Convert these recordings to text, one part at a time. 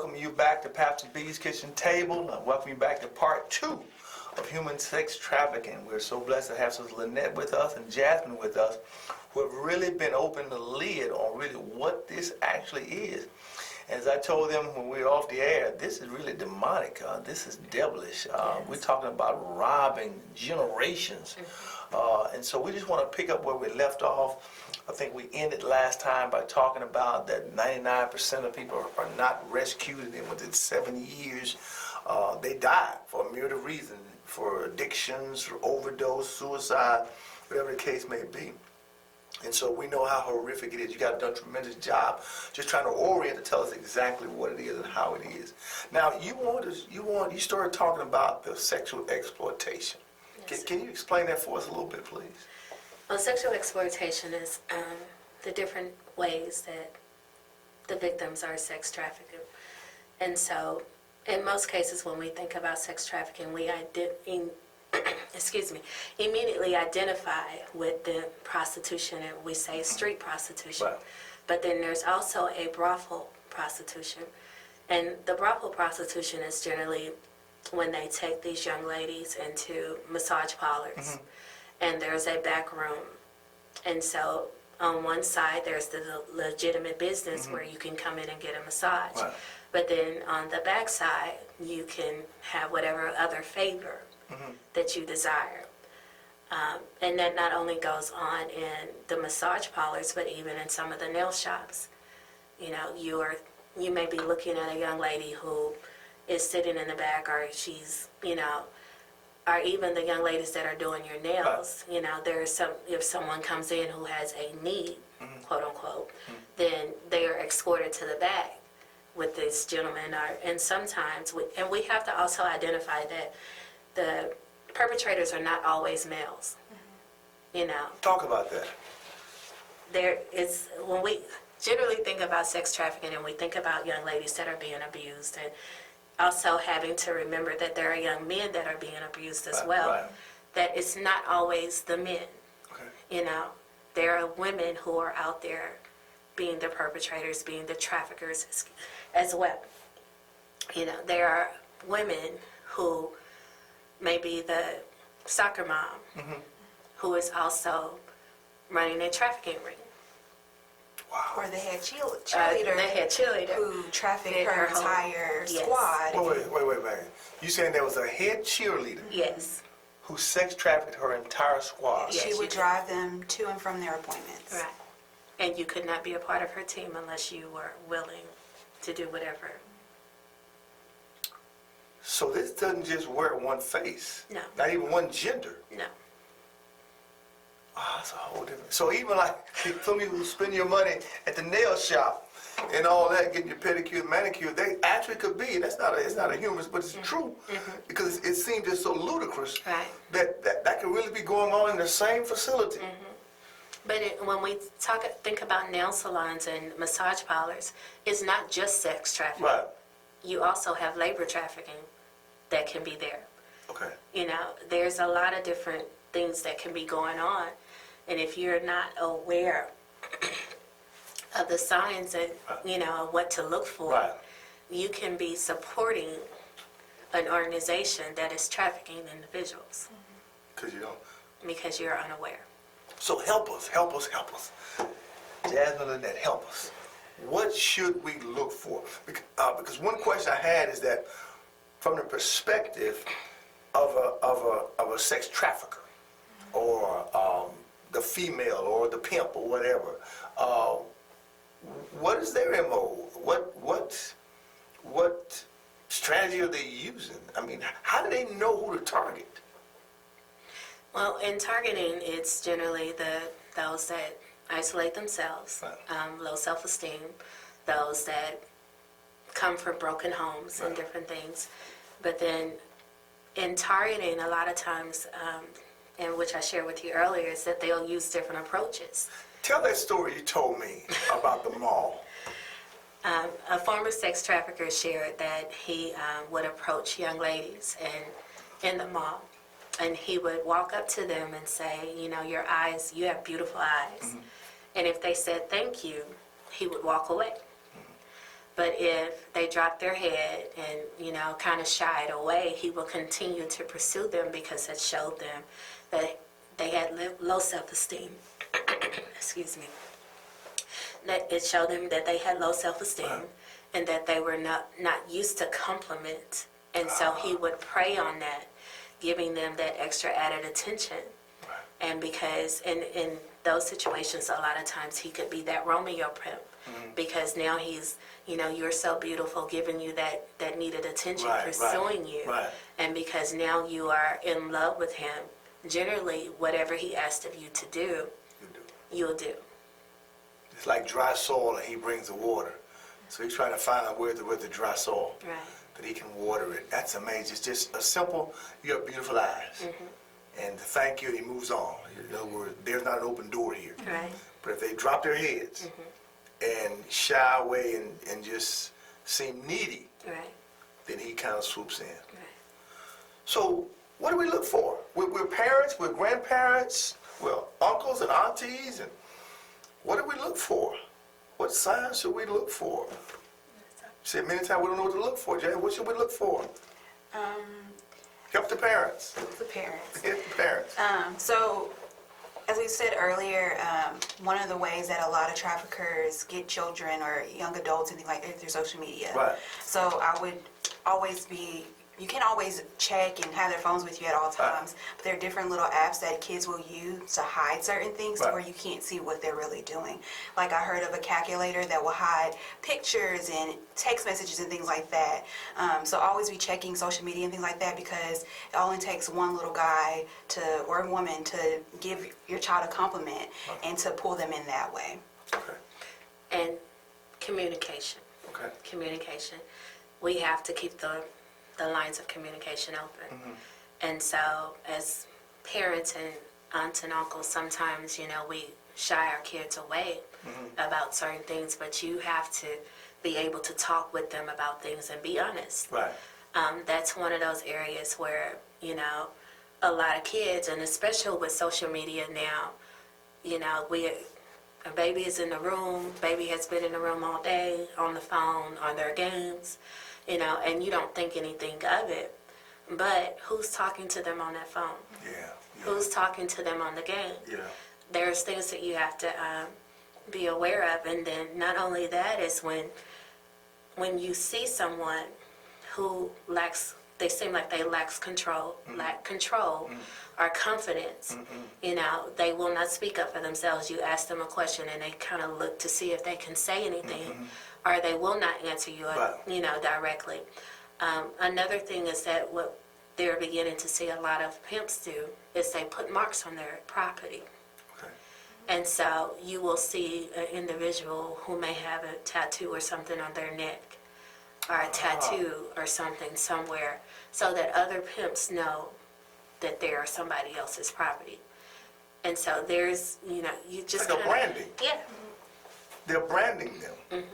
welcome you back to Pastor B's Kitchen Table. I welcome you back to part 2 of Human Sex Trafficking. We're so blessed to have Sister Lynette with us and Jasmyn with us, who have really been opening the lid on really what this actually is. As I told them when we were off the air, this is really demonic. This is devilish. We're talking about robbing generations. And so we just want to pick up where we left off. I think we ended last time by talking about that 99% of people are not rescued, and within 7 years, they die for a myriad of reasons, for addictions, for overdose, suicide, whatever the case may be. And so we know how horrific it is. You got done a tremendous job just trying to orient to tell us exactly what it is and how it is. Now you started talking about the sexual exploitation. Yes. Can you explain that for us a little bit, please? Well, sexual exploitation is the different ways that the victims are sex trafficked. And so in most cases when we think about sex trafficking, we immediately identify with the prostitution, and we say street prostitution. Right. But then there's also a brothel prostitution. And the brothel prostitution is generally when they take these young ladies into massage parlors. And there's a back room. And so on one side there's the legitimate business where you can come in and get a massage. Right. But then on the back side you can have whatever other favor that you desire. And that not only goes on in the massage parlors, but even in some of the nail shops. You know, you may be looking at a young lady who is sitting in the back, or she's, or even the young ladies that are doing your nails. You know, if someone comes in who has a need, quote unquote, then they are escorted to the back with this gentleman. And sometimes, we have to also identify that the perpetrators are not always males. Talk about that. When we generally think about sex trafficking and we think about young ladies that are being abused, and also having to remember that there are young men that are being abused as well, right. that it's not always the men. Okay. There are women who are out there being the perpetrators, being the traffickers as well. There are women who may be the soccer mom who is also running a trafficking ring. Wow. Or the head cheerleader, who trafficked her entire squad. Wait. You saying there was a head cheerleader? Yes. Who sex trafficked her entire squad? Yes, she would drive them to and from their appointments. Right. And you could not be a part of her team unless you were willing to do whatever. So this doesn't just wear one face. No. Not even one gender. No. Oh, that's a whole different. So even like some people who spend your money at the nail shop and all that, getting your pedicure and manicure, they actually could be. It's not a humorous, but it's true, because it seems just so ludicrous that could really be going on in the same facility. But when we think about nail salons and massage parlors, it's not just sex trafficking. Right. You also have labor trafficking that can be there. Okay. There's a lot of different things that can be going on. And if you're not aware of the signs and, what to look for, you can be supporting an organization that is trafficking individuals. Because you're unaware. So help us. Jasmyn, Lynette, help us. What should we look for? Because one question I had is that from the perspective of a sex trafficker, or the female, or the pimp, or whatever, what is their MO? What strategy are they using? I mean, how do they know who to target? Well, in targeting, it's generally those that isolate themselves, low self-esteem, those that come from broken homes and different things. But then in targeting, a lot of times, and which I shared with you earlier, is that they'll use different approaches. Tell that story you told me about the mall. A former sex trafficker shared that he would approach young ladies in the mall, and he would walk up to them and say, your eyes, you have beautiful eyes. And if they said thank you, he would walk away. But if they drop their head and, kind of shied away, he will continue to pursue them because it showed them that they had low self-esteem. Excuse me. That it showed them that they had low self-esteem and that they were not used to compliment. And so he would prey on that, giving them that extra added attention. And because in those situations, a lot of times he could be that Romeo pimp. Because now he's, you're so beautiful, giving you that needed attention, pursuing you. And because now you are in love with him, generally, whatever he asked of you to do, you'll do. It's like dry soil and he brings the water. So he's trying to find out where the dry soil, that he can water it. That's amazing. It's just a simple, you have beautiful eyes. And to thank you, he moves on. In other words, there's not an open door here. But if they drop their heads and shy away and just seem needy, then he kind of swoops in. So what do we look for? We're parents, we're grandparents, we're uncles and aunties, and what do we look for? What signs should we look for? You said many times we don't know what to look for, Jay. What should we look for? Help the parents. Help the parents. Help the parents. So, as we said earlier, one of the ways that a lot of traffickers get children or young adults and things like that through social media. So I would always be, you can always check and have their phones with you at all times, but there are different little apps that kids will use to hide certain things where you can't see what they're really doing. Like I heard of a calculator that will hide pictures and text messages and things like that. So always be checking social media and things like that because it only takes one little guy or woman to give your child a compliment and to pull them in that way. And communication. Communication. We have to keep the lines of communication open. And so as parents and aunts and uncles, sometimes, we shy our kids away about certain things, but you have to be able to talk with them about things and be honest. That's one of those areas where, a lot of kids, and especially with social media now, a baby is in the room, baby has been in the room all day, on the phone, on their games, and you don't think anything of it. But who's talking to them on that phone? Who's talking to them on the game? There's things that you have to be aware of. And then not only that is when you see someone who they seem like they lack control or confidence, they will not speak up for themselves. You ask them a question and they kind of look to see if they can say anything, or they will not answer you, directly. Another thing is that what they're beginning to see a lot of pimps do is they put marks on their property. And so you will see an individual who may have a tattoo or something on their neck, or a tattoo or something somewhere, so that other pimps know that they are somebody else's property. And so there's, you just like a branding. They're branding them.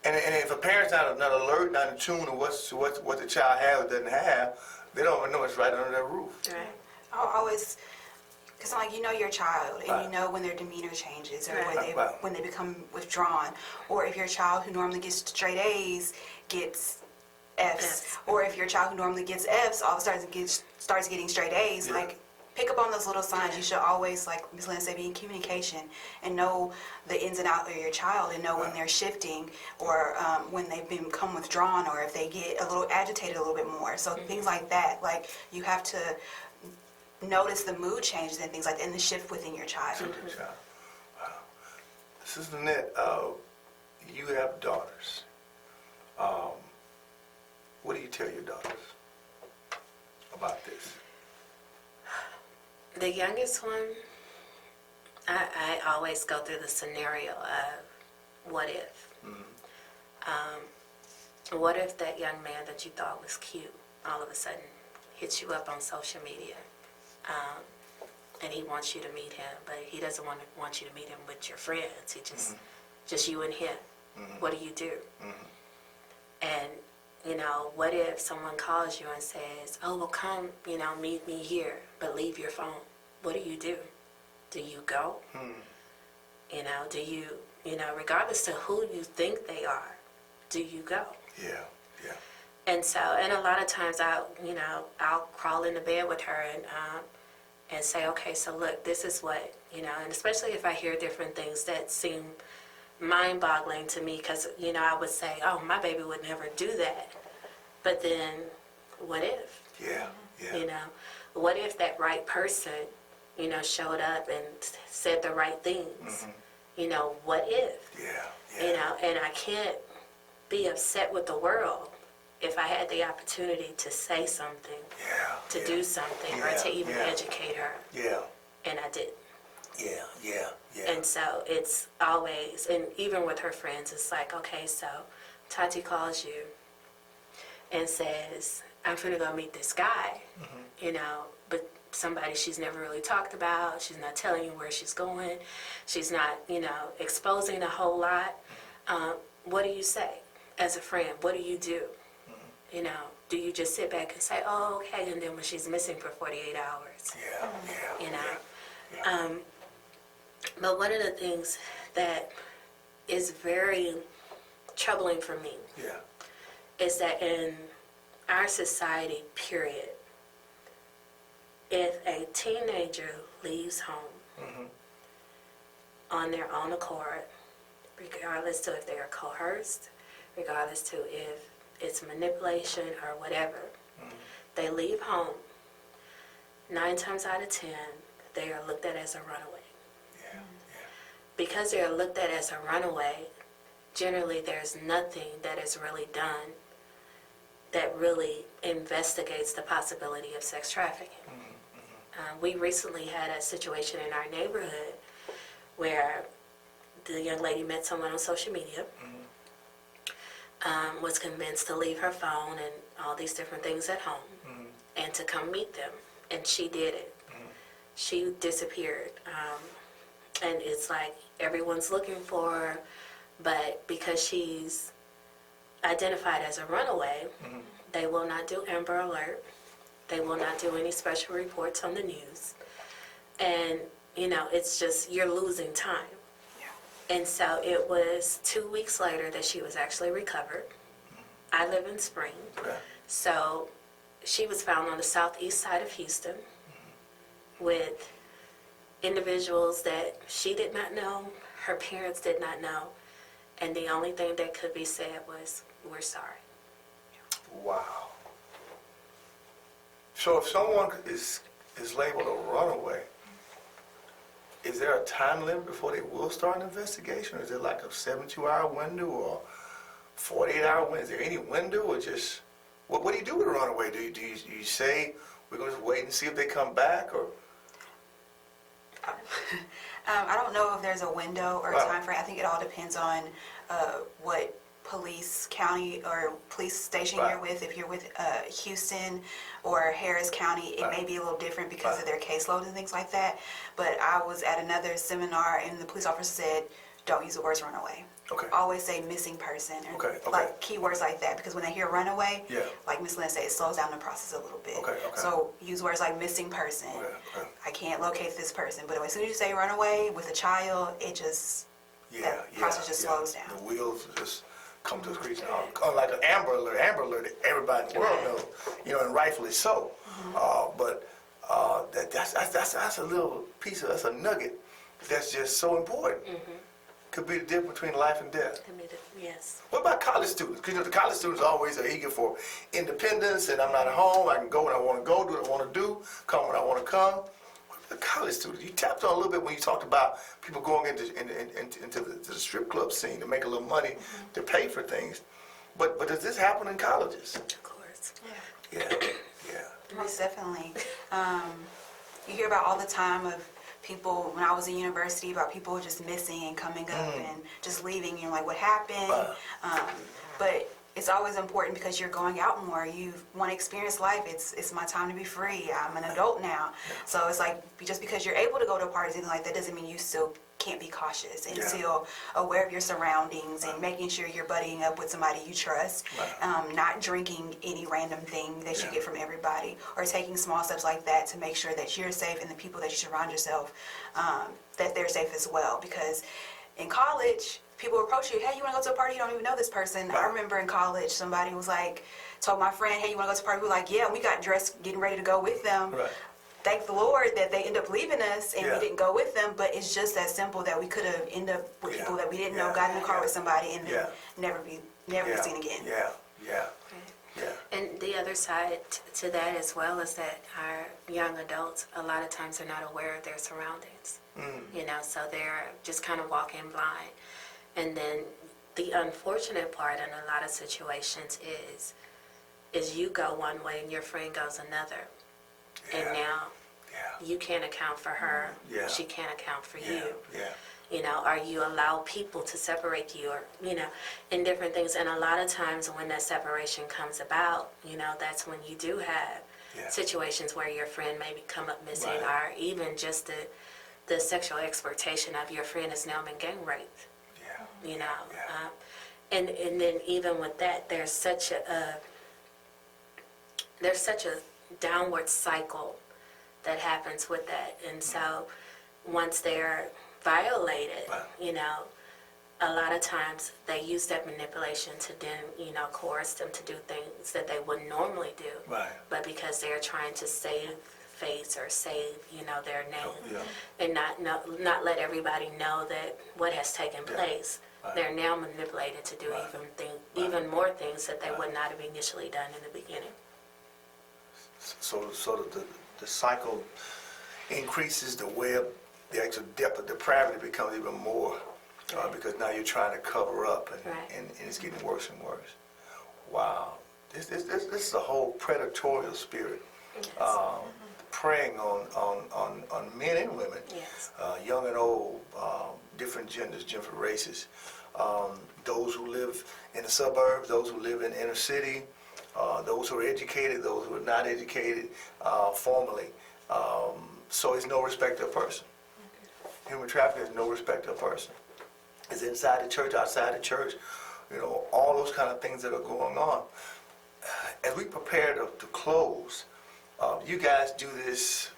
And if a parent's not alert, not in tune to what the child has or doesn't have, they don't even know it's right under their roof. I'll always, because your child, and you know when their demeanor changes, or when they become withdrawn, or if your child who normally gets straight A's gets F's, or if your child who normally gets F's all of a sudden starts getting straight A's, pick up on those little signs. You should always, like Ms. Lynette said, be in communication and know the ins and outs of your child, and know when they're shifting, or when they've become withdrawn, or if they get a little agitated a little bit more. So things like that, you have to notice the mood changes and things like that, and the shift within your child. Wow. Sister Lynette, you have daughters. What do you tell your daughters about this? The youngest one, I always go through the scenario of what if. What if that young man that you thought was cute all of a sudden hits you up on social media, and he wants you to meet him, but he doesn't want you to meet him with your friends. He just you and him. What do you do? And what if someone calls you and says, "Oh, well, come, meet me here, but leave your phone." What do you do? Do you go? Do you regardless to who you think they are, do you go? Yeah, yeah. And so, and a lot of times I'll crawl into bed with her and say, okay, so look, this is what, and especially if I hear different things that seem mind-boggling to me, because, I would say, oh, my baby would never do that. But then, what if? Yeah, yeah. What if that right person, showed up and said the right things? What if? Yeah, yeah. And I can't be upset with the world if I had the opportunity to say something, to do something, or to even educate her. Yeah. And I didn't. Yeah, yeah, yeah. And so it's always, and even with her friends, it's like, okay, so Tati calls you and says, I'm finna go meet this guy, but somebody she's never really talked about. She's not telling you where she's going. She's not, exposing a whole lot. What do you say as a friend? What do you do? Do you just sit back and say, oh, okay, and then when she's missing for 48 hours? Yeah. But one of the things that is very troubling for me is that in our society, period, if a teenager leaves home on their own accord, regardless to if they are coerced, regardless to if it's manipulation or whatever, they leave home, 9 times out of 10, they are looked at as a runaway. Because they are looked at as a runaway, generally there's nothing that is really done that really investigates the possibility of sex trafficking. We recently had a situation in our neighborhood where the young lady met someone on social media, was convinced to leave her phone and all these different things at home, and to come meet them, and she did it. She disappeared, and it's like everyone's looking for her, but because she's identified as a runaway, they will not do Amber Alert. They will not do any special reports on the news. And, it's just, you're losing time. And so it was 2 weeks later that she was actually recovered. I live in Spring. So she was found on the southeast side of Houston with individuals that she did not know, her parents did not know, and the only thing that could be said was, we're sorry. Wow. So if someone is labeled a runaway, is there a time limit before they will start an investigation? Or is it like a 72-hour window or 48-hour window? Is there any window, or just, what do you do with a runaway? Do you say, we're going to wait and see if they come back, or? I don't know if there's a window or a time frame. I think it all depends on what police county or police station you're with. If you're with Houston or Harris County, it may be a little different because of their caseload and things like that. But I was at another seminar and the police officer said, don't use the words runaway. Okay. Always say missing person. Okay. Like keywords like that, because when they hear runaway, Yeah. like Ms. Lynette said, it slows down the process a little bit. Okay. So use words like missing person. Okay. I can't locate this person. But as soon as you say runaway with a child, it just, that process just slows down. The wheels just come to a screeching halt. Unlike an Amber Alert, everybody in the world knows, and rightfully so. But that's a little piece of, that's a nugget that's just so important. Could be the difference between life and death. Yes. What about college students? Because the college students always are eager for independence, and I'm not at home, I can go when I want to go, do what I want to do, come when I want to come. What about the college students? You tapped on a little bit when you talked about people going into the strip club scene to make a little money to pay for things. But does this happen in colleges? Of course. Yeah. Most definitely. You hear about all the time of people, when I was in university, about people just missing and coming up and just leaving. You're like, what happened? But it's always important because you're going out more. You want to experience life. It's my time to be free. I'm an adult now. So it's like, just because you're able to go to parties and like that doesn't mean you still can't be cautious and still aware of your surroundings and making sure you're buddying up with somebody you trust, not drinking any random thing that you get from everybody, or taking small steps like that to make sure that you're safe and the people that you surround yourself, that they're safe as well. Because in college, people approach you, hey, you want to go to a party? You don't even know this person. I remember in college, somebody was like, told my friend, hey, you want to go to a party? We were like, yeah, we got dressed, getting ready to go with them. Right. Thank the Lord that they end up leaving us and Yeah. we didn't go with them, but it's just that simple that we could have ended up with people that we didn't know, got in the car with somebody and then never be seen again. Yeah. And the other side to that as well is that our young adults a lot of times are not aware of their surroundings. You know, so they're just kind of walking blind. And then the unfortunate part in a lot of situations is you go one way and your friend goes another. And now you can't account for her. She can't account for you. You know, or you allow people to separate you, or, you know, in different things. And a lot of times when that separation comes about, you know, that's when you do have situations where your friend maybe come up missing, or even just the sexual exploitation of your friend has now been gang raped. You know, and then even with that, there's such a downward cycle that happens with that. And so once they're violated, you know, a lot of times they use that manipulation to then, you know, coerce them to do things that they wouldn't normally do. But because they're trying to save face or save, you know, their name, and not let everybody know that what has taken place. They're now manipulated to do even more things that they would not have initially done in the beginning. So the cycle increases, the web, the actual depth of depravity becomes even more, because now you're trying to cover up, and it's getting worse and worse. Wow, this is a whole predatorial spirit, preying on men and women, young and old, different genders, different races, those who live in the suburbs, those who live in the inner city, those who are educated, those who are not educated formally. So it's no respect of person. Human trafficking is no respect of person. It's inside the church, outside the church, you know, all those kind of things that are going on. As we prepare to close, you guys do this,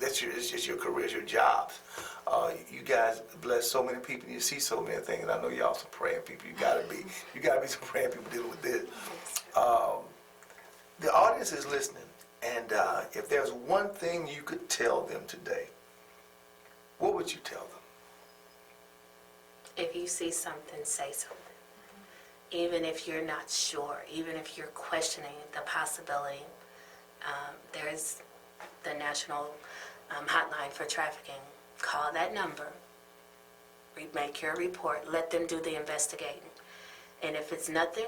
it's just your career, it's your jobs. You guys bless so many people, you see so many things. I know y'all some praying people. You gotta be some praying people dealing with this. The audience is listening, and if there's one thing you could tell them today, what would you tell them? If you see something, say something. Even if you're not sure, even if you're questioning the possibility, there's the National Hotline for Trafficking. Call that number, make your report, let them do the investigating. And if it's nothing,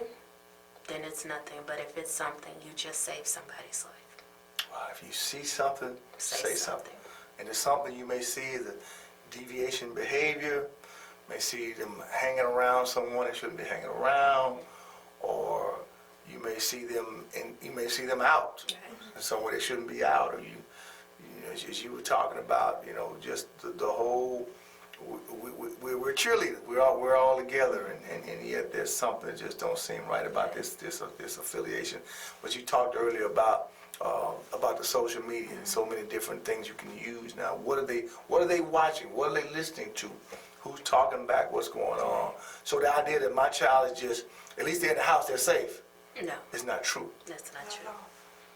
then it's nothing. But if it's something, you just save somebody's life. Wow, if you see something, say something. And it's something you may see is a deviation behavior, may see them hanging around someone that shouldn't be hanging around, or you may see them out somewhere they shouldn't be out, or you know, as you were talking about, you know, just the whole, we're cheerleaders, we're all together, and yet there's something that just don't seem right about this affiliation. But you talked earlier about the social media and so many different things you can use now. What are they watching? What are they listening to? Who's talking back? What's going on? So the idea that my child is just, at least they're in the house, they're safe. No. It's not true. That's not true.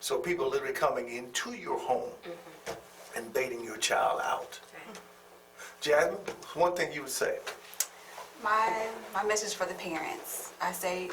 So people are literally coming into your home and baiting your child out. Jasmyn, one thing you would say? My message for the parents, I say,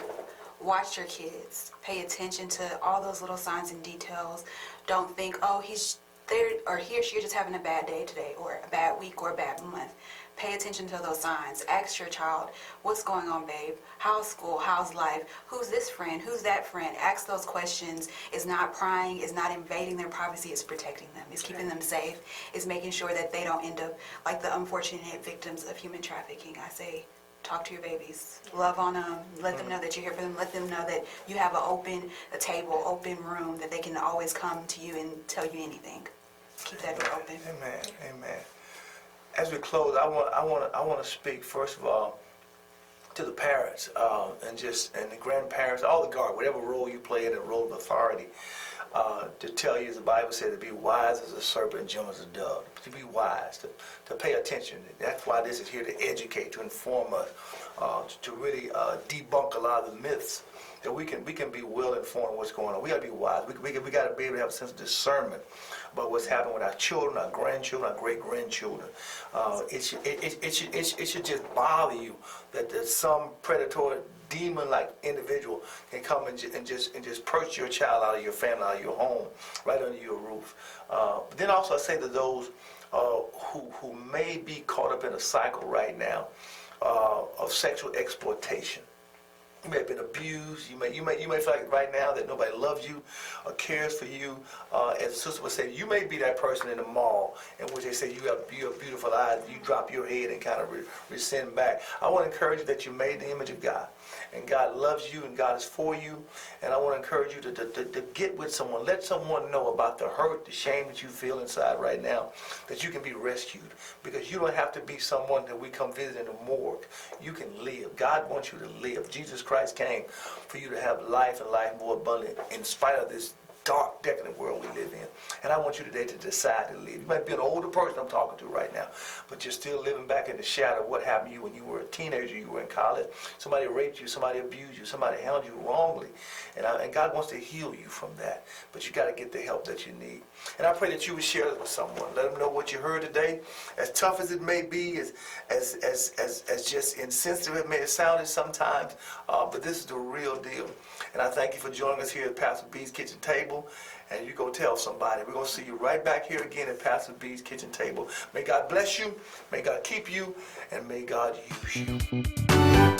watch your kids. Pay attention to all those little signs and details. Don't think, oh, he's there, or he or she are just having a bad day today, or a bad week, or a bad month. Pay attention to those signs. Ask your child, what's going on, babe? How's school? How's life? Who's this friend? Who's that friend? Ask those questions. It's not prying. It's not invading their privacy. It's protecting them. It's keeping them safe. It's making sure that they don't end up like the unfortunate victims of human trafficking. I say, talk to your babies. Love on them. Let them know that you're here for them. Let them know that you have a table, open room, that they can always come to you and tell you anything. Keep that door open. Amen. Amen. As we close, I want to speak first of all to the parents and the grandparents, all the guard, whatever role you play in a role of authority. to tell you, as the Bible said, to be wise as a serpent and gentle as a dove. To be wise, to pay attention. That's why this is here to educate, to inform us, to really debunk a lot of the myths. That we can be well informed of what's going on. We got to be wise. We got to be able to have a sense of discernment about what's happening with our children, our grandchildren, our great-grandchildren. It should just bother you that there's some predatory demon-like individual can come and just purge your child out of your family, out of your home, right under your roof. But then also I say to those who may be caught up in a cycle right now of sexual exploitation. You may have been abused. You may feel like right now that nobody loves you or cares for you. As the sister would say, you may be that person in the mall in which they say you have beautiful eyes. You drop your head and kind of rescind back. I want to encourage you that you made the image of God, and God loves you, and God is for you. And I want to encourage you to get with someone. Let someone know about the hurt, the shame that you feel inside right now, that you can be rescued. Because you don't have to be someone that we come visit in the morgue. You can live. God wants you to live. Jesus Christ came for you to have life and life more abundant in spite of this dark, decadent world we live in. And I want you today to decide to live. You might be an older person I'm talking to right now, but you're still living back in the shadow of what happened to you when you were a teenager, you were in college. Somebody raped you, somebody abused you, somebody handled you wrongly. And God wants to heal you from that. But you got to get the help that you need. And I pray that you would share this with someone. Let them know what you heard today. As tough as it may be, as just insensitive it may have sounded sometimes, but this is the real deal. And I thank you for joining us here at Pastor B's Kitchen Table. And you go tell somebody. We're going to see you right back here again at Pastor B's Kitchen Table. May God bless you. May God keep you. And may God use you.